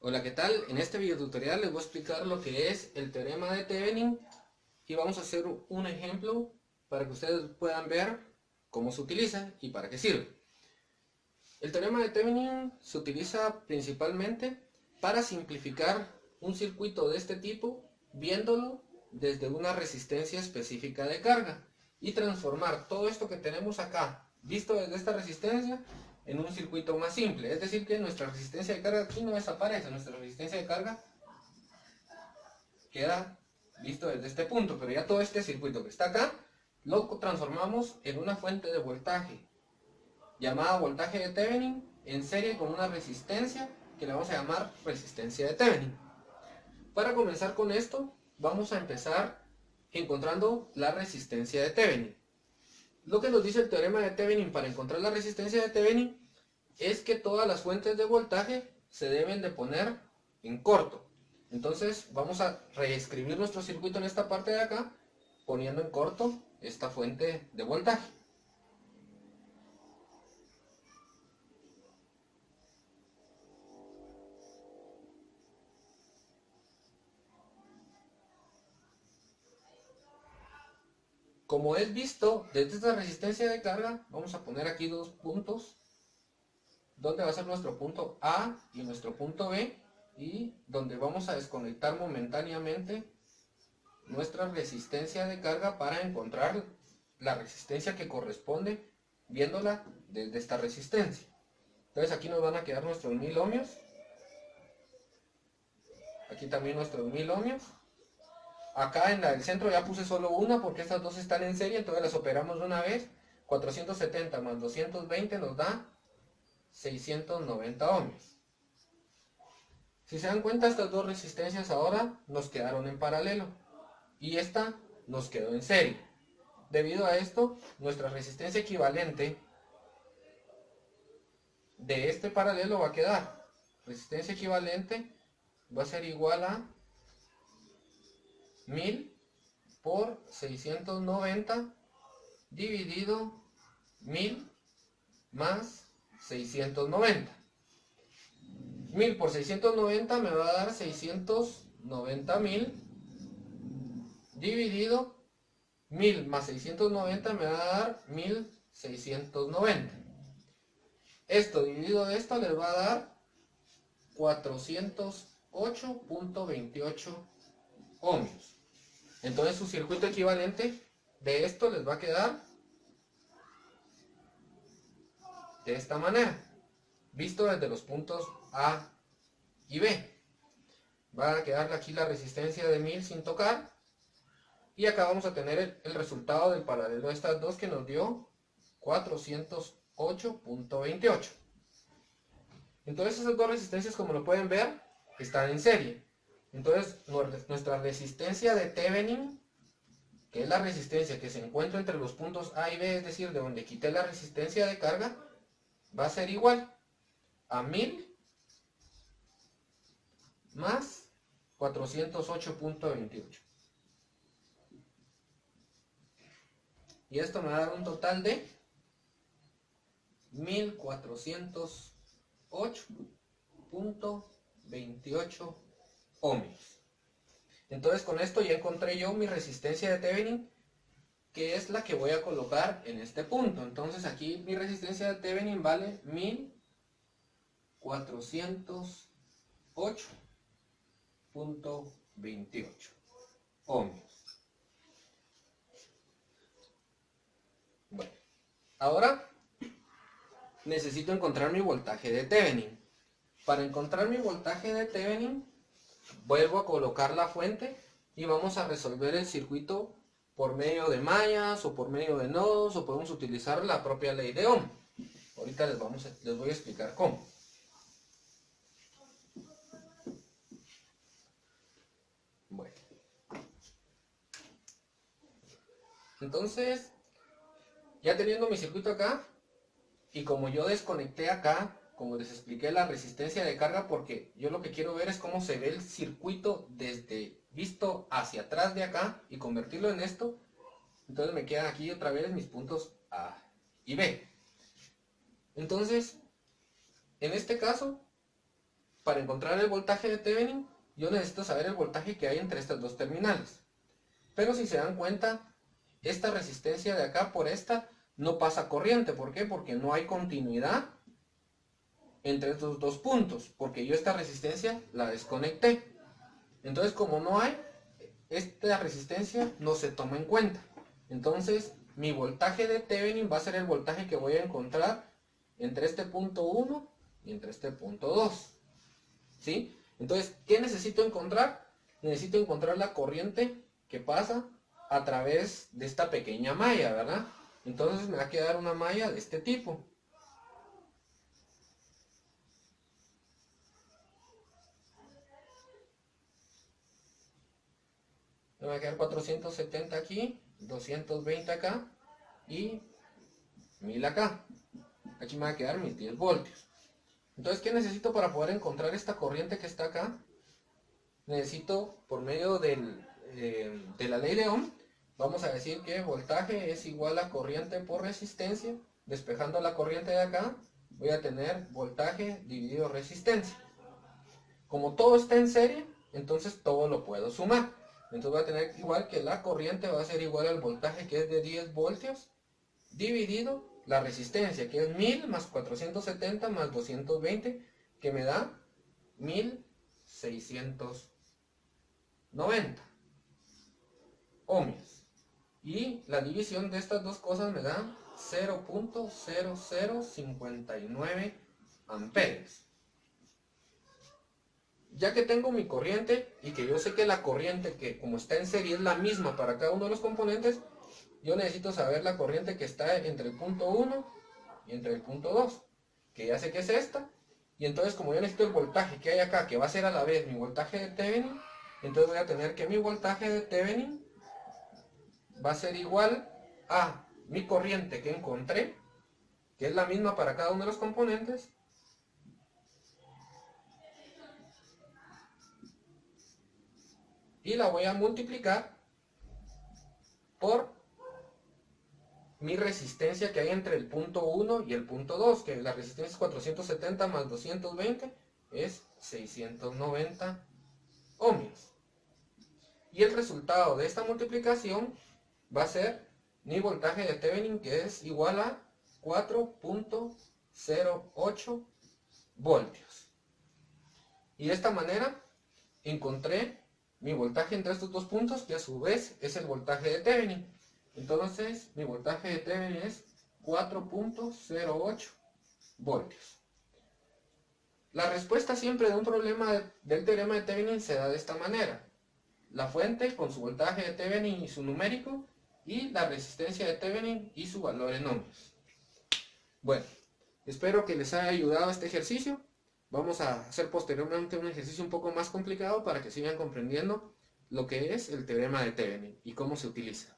Hola, ¿qué tal? En este video tutorial les voy a explicar lo que es el teorema de Thevenin y vamos a hacer un ejemplo para que ustedes puedan ver cómo se utiliza y para qué sirve. El teorema de Thevenin se utiliza principalmente para simplificar un circuito de este tipo viéndolo desde una resistencia específica de carga y transformar todo esto que tenemos acá visto desde esta resistencia en un circuito más simple. Es decir, que nuestra resistencia de carga aquí no desaparece, nuestra resistencia de carga queda visto desde este punto, pero ya todo este circuito que está acá lo transformamos en una fuente de voltaje llamada voltaje de Thevenin en serie con una resistencia que le vamos a llamar resistencia de Thevenin. Para comenzar con esto, vamos a empezar encontrando la resistencia de Thevenin. Lo que nos dice el teorema de Thevenin para encontrar la resistencia de Thevenin es que todas las fuentes de voltaje se deben de poner en corto. Entonces vamos a reescribir nuestro circuito en esta parte de acá poniendo en corto esta fuente de voltaje. Como es visto desde esta resistencia de carga, vamos a poner aquí dos puntos donde va a ser nuestro punto A y nuestro punto B, y donde vamos a desconectar momentáneamente nuestra resistencia de carga para encontrar la resistencia que corresponde viéndola desde esta resistencia. Entonces aquí nos van a quedar nuestros 1000 ohmios, aquí también nuestros 1000 ohmios. Acá en la del centro ya puse solo una porque estas dos están en serie, entonces las operamos de una vez. 470 más 220 nos da 690 ohmios. Si se dan cuenta, estas dos resistencias ahora nos quedaron en paralelo y esta nos quedó en serie. Debido a esto, nuestra resistencia equivalente de este paralelo va a quedar. Resistencia equivalente va a ser igual a 1000 por 690 dividido 1000 más 690. 1000 por 690 me va a dar 690.000 dividido 1000 más 690 me va a dar 1690. Esto dividido de esto les va a dar 408.28 ohmios. Entonces su circuito equivalente de esto les va a quedar de esta manera, visto desde los puntos A y B. Va a quedar aquí la resistencia de 1000 sin tocar, y acá vamos a tener el resultado del paralelo de estas dos que nos dio 408.28. Entonces esas dos resistencias, como lo pueden ver, están en serie. Entonces nuestra resistencia de Thevenin, que es la resistencia que se encuentra entre los puntos A y B, es decir, de donde quité la resistencia de carga, va a ser igual a 1000 más 408.28. Y esto me va a dar un total de 1408.28 ohmios. Entonces con esto ya encontré yo mi resistencia de Thevenin, que es la que voy a colocar en este punto. Entonces aquí mi resistencia de Thevenin vale 1408.28 ohmios. Bueno, ahora necesito encontrar mi voltaje de Thevenin. Para encontrar mi voltaje de Thevenin, vuelvo a colocar la fuente y vamos a resolver el circuito por medio de mallas o por medio de nodos, o podemos utilizar la propia ley de Ohm. Ahorita les voy a explicar cómo. Bueno, entonces ya teniendo mi circuito acá, y como yo desconecté acá, como les expliqué, la resistencia de carga, porque yo lo que quiero ver es cómo se ve el circuito desde visto hacia atrás de acá y convertirlo en esto. Entonces me quedan aquí otra vez mis puntos A y B. Entonces, en este caso, para encontrar el voltaje de Thevenin, yo necesito saber el voltaje que hay entre estas dos terminales. Pero si se dan cuenta, esta resistencia de acá por esta no pasa corriente. ¿Por qué? Porque no hay continuidad entre estos dos puntos, porque yo esta resistencia la desconecté. Entonces, como no hay, esta resistencia no se toma en cuenta. Entonces, mi voltaje de Thevenin va a ser el voltaje que voy a encontrar entre este punto 1 y entre este punto 2. ¿Sí? Entonces, ¿qué necesito encontrar? Necesito encontrar la corriente que pasa a través de esta pequeña malla, ¿verdad? Entonces me va a quedar una malla de este tipo. Me va a quedar 470 aquí, 220 acá y 1000 acá. Aquí me va a quedar mis 10 voltios. Entonces, ¿qué necesito para poder encontrar esta corriente que está acá? Necesito, por medio de la ley de Ohm, vamos a decir que voltaje es igual a corriente por resistencia. Despejando la corriente de acá, voy a tener voltaje dividido resistencia. Como todo está en serie, entonces todo lo puedo sumar. Entonces voy a tener igual que la corriente va a ser igual al voltaje, que es de 10 voltios, dividido la resistencia, que es 1000 más 470 más 220, que me da 1690 ohmios. Y la división de estas dos cosas me da 0.0059 amperios. Ya que tengo mi corriente y que yo sé que la corriente que como está en serie es la misma para cada uno de los componentes, yo necesito saber la corriente que está entre el punto 1 y entre el punto 2, que ya sé que es esta. Y entonces, como yo necesito el voltaje que hay acá, que va a ser a la vez mi voltaje de Thevenin, entonces voy a tener que mi voltaje de Thevenin va a ser igual a mi corriente que encontré, que es la misma para cada uno de los componentes, y la voy a multiplicar por mi resistencia que hay entre el punto 1 y el punto 2, que la resistencia es 470 más 220 es 690 ohmios. Y el resultado de esta multiplicación va a ser mi voltaje de Thevenin, que es igual a 4.08 voltios. Y de esta manera encontré mi voltaje entre estos dos puntos, que a su vez es el voltaje de Thevenin. Entonces, mi voltaje de Thevenin es 4.08 voltios. La respuesta siempre de un problema del teorema de Thevenin se da de esta manera. La fuente con su voltaje de Thevenin y su numérico, y la resistencia de Thevenin y su valor en ohmios. Bueno, espero que les haya ayudado este ejercicio. Vamos a hacer posteriormente un ejercicio un poco más complicado para que sigan comprendiendo lo que es el teorema de Thevenin y cómo se utiliza.